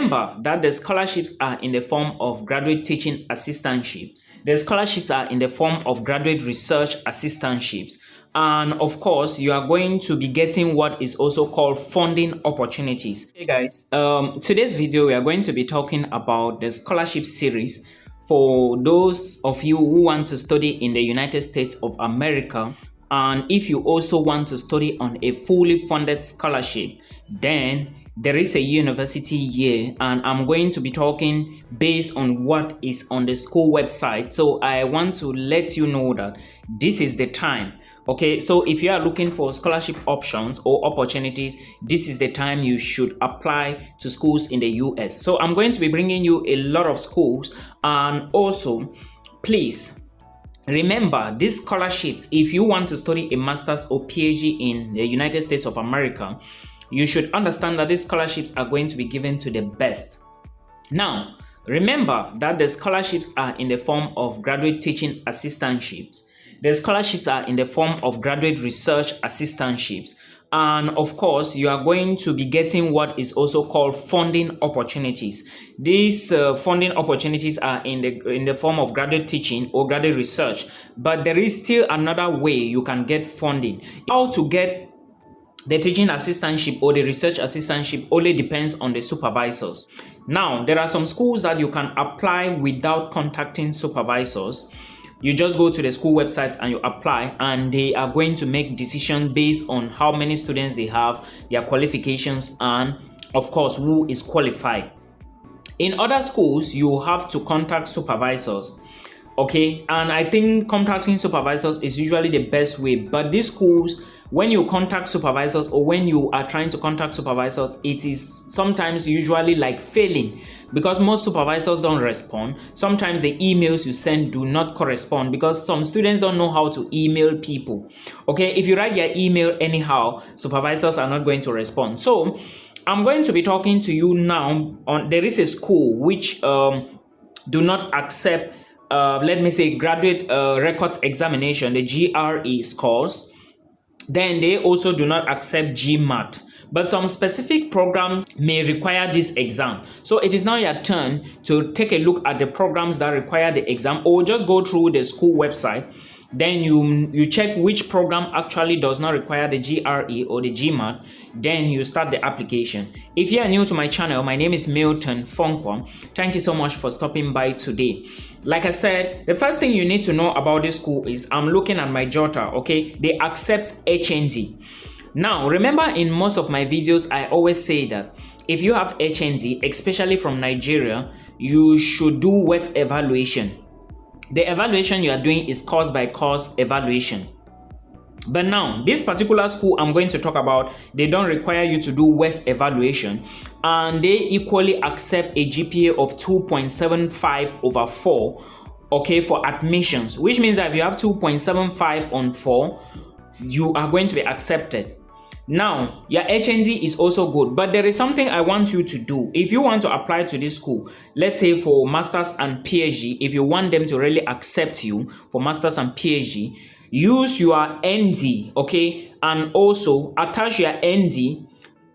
remember that the scholarships are in the form of graduate teaching assistantships. The scholarships are in the form of graduate research assistantships. And of course, you are going to be getting what is also called funding opportunities. Hey guys, today's video we are going to be talking about the scholarship series for those of you who want to study in the United States of America. And if you also want to study on a fully funded scholarship, then there is a university here, and I'm going to be talking based on what is on the school website. So I want to let you know that this is the time. Okay, so if you are looking for scholarship options or opportunities, this is the time you should apply to schools in the US. So I'm going to be bringing you a lot of schools, and also please remember these scholarships. If you want to study a master's or PhD in the United States of America, you should understand that these scholarships are going to be given to the best. Now, remember that the scholarships are in the form of graduate teaching assistantships. The scholarships are in the form of graduate research assistantships. And of course, you are going to be getting what is also called funding opportunities. These funding opportunities are in the form of graduate teaching or graduate research. But there is still another way you can get funding. How to get the teaching assistantship or the research assistantship only depends on the supervisors. Now, there are some schools that you can apply without contacting supervisors. You just go to the school websites and you apply, and they are going to make decisions based on how many students they have, their qualifications, and of course, who is qualified. In other schools, you have to contact supervisors. Okay, and I think contacting supervisors is usually the best way. But these schools, when you contact supervisors or when you are trying to contact supervisors, it is sometimes usually like failing because most supervisors don't respond. Sometimes the emails you send do not correspond because some students don't know how to email people. Okay, if you write your email anyhow, supervisors are not going to respond. So I'm going to be talking to you now on, there is a school which do not accept let me say graduate records examination, the GRE scores. Then they also do not accept GMAT. But some specific programs may require this exam. So it is now your turn to take a look at the programs that require the exam, or just go through the school website. Then you check which program actually does not require the GRE or the GMAT. Then you start the application. If you are new to my channel, my name is Milton. Thank you so much for stopping by today. Like I said, the first thing you need to know about this school is I'm looking at my Jota. Okay, they accept HND. Now, remember in most of my videos, I always say that if you have HND, especially from Nigeria, you should do WET evaluation. The evaluation you are doing is course by course evaluation. But now, this particular school I'm going to talk about, they don't require you to do WET evaluation, and they equally accept a GPA of 2.75 over 4, okay, for admissions, which means that if you have 2.75 on 4, you are going to be accepted. Now, your HND is also good, but there is something I want you to do. If you want to apply to this school, let's say for Masters and PhD, if you want them to really accept you for Masters and PhD, use your ND, okay? And also attach your ND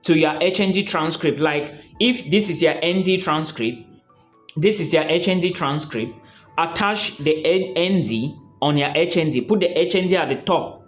to your HND transcript. Like if this is your ND transcript, this is your HND transcript, attach the ND on your HND, put the HND at the top.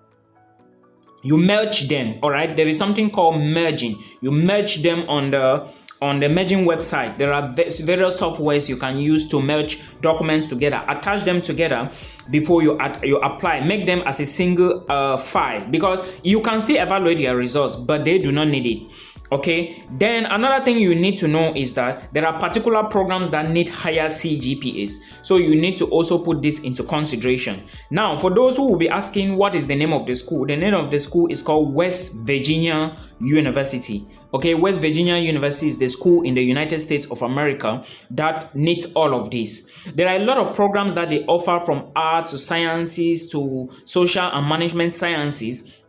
You merge them, all right? There is something called merging. You merge them on the merging website. There are various softwares you can use to merge documents together. Attach them together before you apply. Make them as a single file, because you can still evaluate your results, but they do not need it. Okay, then another thing you need to know is that there are particular programs that need higher CGPAs. So you need to also put this into consideration. Now, for those who will be asking what is the name of the school, the name of the school is called West Virginia University. Okay, West Virginia University is the school in the United States of America that needs all of this. There are a lot of programs that they offer, from arts to sciences to social and management sciences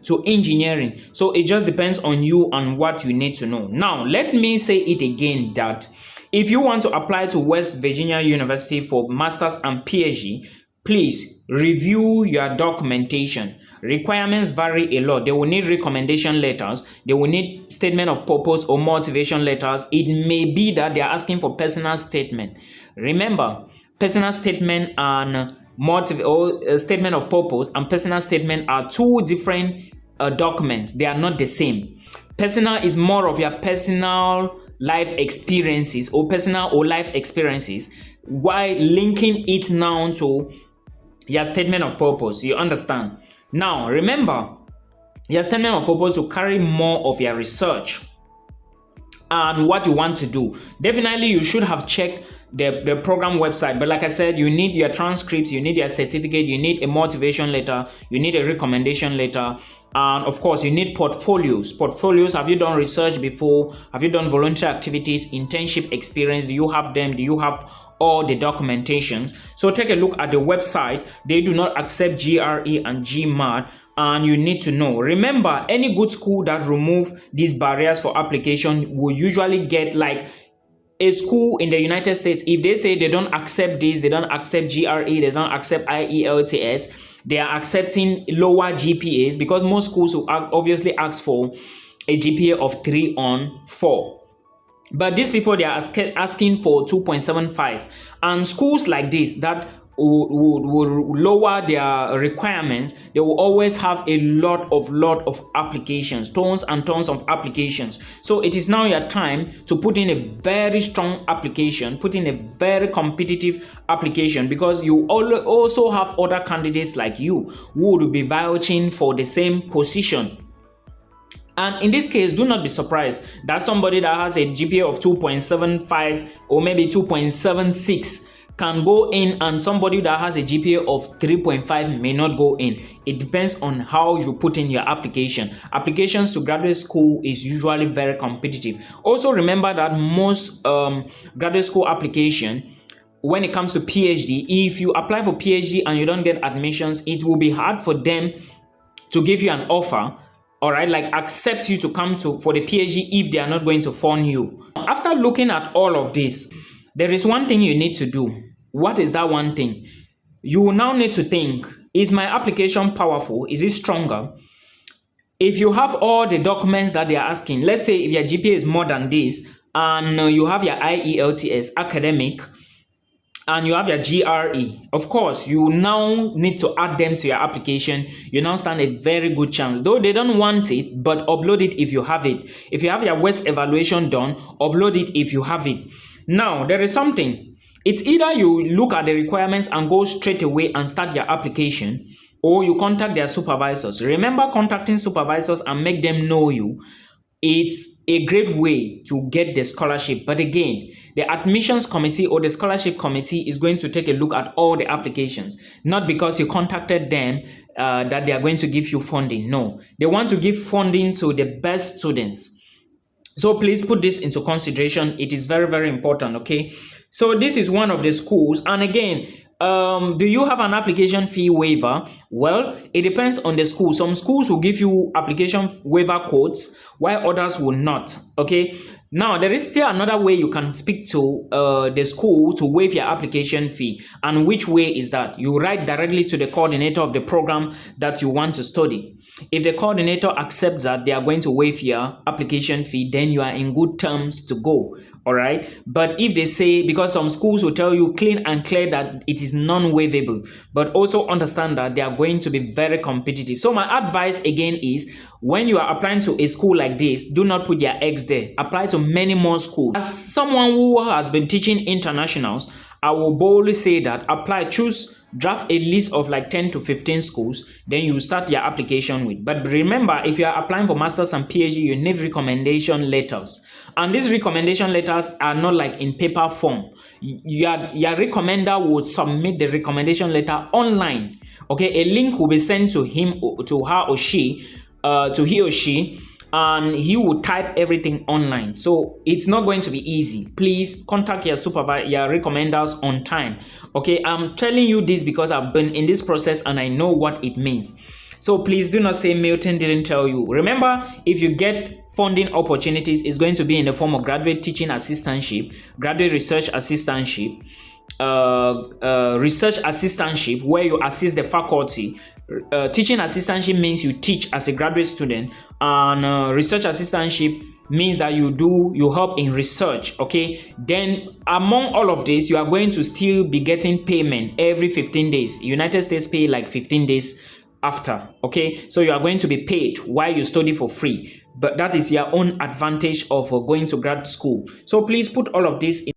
to engineering. So it just depends on you and what you need to know. Now, let me say it again that if you want to apply to West Virginia University for Masters and PhD, please review your documentation. requirements vary a lot. They will need recommendation letters, they will need statement of purpose or motivation letters. It may be that they are asking for personal statement. Remember, personal statement and statement of purpose and personal statement are two different documents. They are not the same. Personal is more of your personal life experiences or personal or life experiences, while linking it now to your statement of purpose. You understand? Now, remember, your statement of purpose will carry more of your research and what you want to do. Definitely, you should have checked the program website. But like I said, you need your transcripts, you need your certificate, you need a motivation letter, you need a recommendation letter, and of course, you need portfolios. Portfolios, have you done research before? Have you done voluntary activities, internship experience? Do you have them? Do you have all the documentations? So take a look at the website. They do not accept GRE and GMAT, and you need to know. Remember, any good school that remove these barriers for application will usually get, like a school in the United States, if they say they don't accept this, they don't accept GRE, they don't accept IELTS, they are accepting lower GPAs, because most schools will obviously ask for a GPA of 3 on 4. But these people, they are asking for 2.75. And schools like this that would lower their requirements, they will always have a lot of applications, tons and tons of applications. So it is now your time to put in a very strong application, put in a very competitive application, because you also have other candidates like you who would be vouching for the same position. And in this case, do not be surprised that somebody that has a GPA of 2.75 or maybe 2.76 can go in, and somebody that has a GPA of 3.5 may not go in. It depends on how you put in your application. Applications to graduate school is usually very competitive. Also remember that most graduate school application, when it comes to PhD, if you apply for PhD and you don't get admissions, it will be hard for them to give you an offer, all right, like accept you to come for the PhD if they are not going to fund you. After looking at all of this, there is one thing you need to do. What is that one thing? You will now need to think, is my application powerful? Is it stronger? If you have all the documents that they are asking, let's say if your GPA is more than this, and you have your IELTS academic, and you have your GRE, of course, you now need to add them to your application. You now stand a very good chance. Though they don't want it, but upload it if you have it. If you have your West evaluation done, upload it if you have it. Now, there is something. It's either you look at the requirements and go straight away and start your application, or you contact their supervisors. Remember, contacting supervisors and make them know you. It's a great way to get the scholarship. But again, the admissions committee or the scholarship committee is going to take a look at all the applications. Not because you contacted them that they are going to give you funding. No, they want to give funding to the best students. So please put this into consideration. It is very, very important, okay? So this is one of the schools. And again, do you have an application fee waiver? Well, it depends on the school. Some schools will give you application waiver codes, while others will not, okay? Now, there is still another way you can speak to the school to waive your application fee. And which way is that? You write directly to the coordinator of the program that you want to study. If the coordinator accepts that they are going to waive your application fee, then you are in good terms to go, all right? But if they say, because some schools will tell you clean and clear that it is non-waivable, but also understand that they are going to be very competitive. So my advice again is, when you are applying to a school like this, do not put your eggs there. Apply to many more schools. As someone who has been teaching internationals, I will boldly say that draft a list of like 10 to 15 schools, then you start your application with. But remember, if you are applying for masters and PhD, you need recommendation letters. And these recommendation letters are not like in paper form. Your recommender will submit the recommendation letter online. Okay, a link will be sent to him, to her or she, to he or she, and he will type everything online. So it's not going to be easy. Please contact your supervisor, your recommenders on time. Okay, I'm telling you this because I've been in this process and I know what it means. So please do not say Milton didn't tell you. Remember, if you get funding opportunities, it's going to be in the form of graduate teaching assistantship, graduate research assistantship, research assistantship, where you assist the faculty. Teaching assistantship means you teach as a graduate student, and research assistantship means that you help in research. Okay, then among all of this, you are going to still be getting payment every 15 days. United States pay like 15 days after. Okay, so you are going to be paid while you study for free, but that is your own advantage of going to grad school. So please put all of this in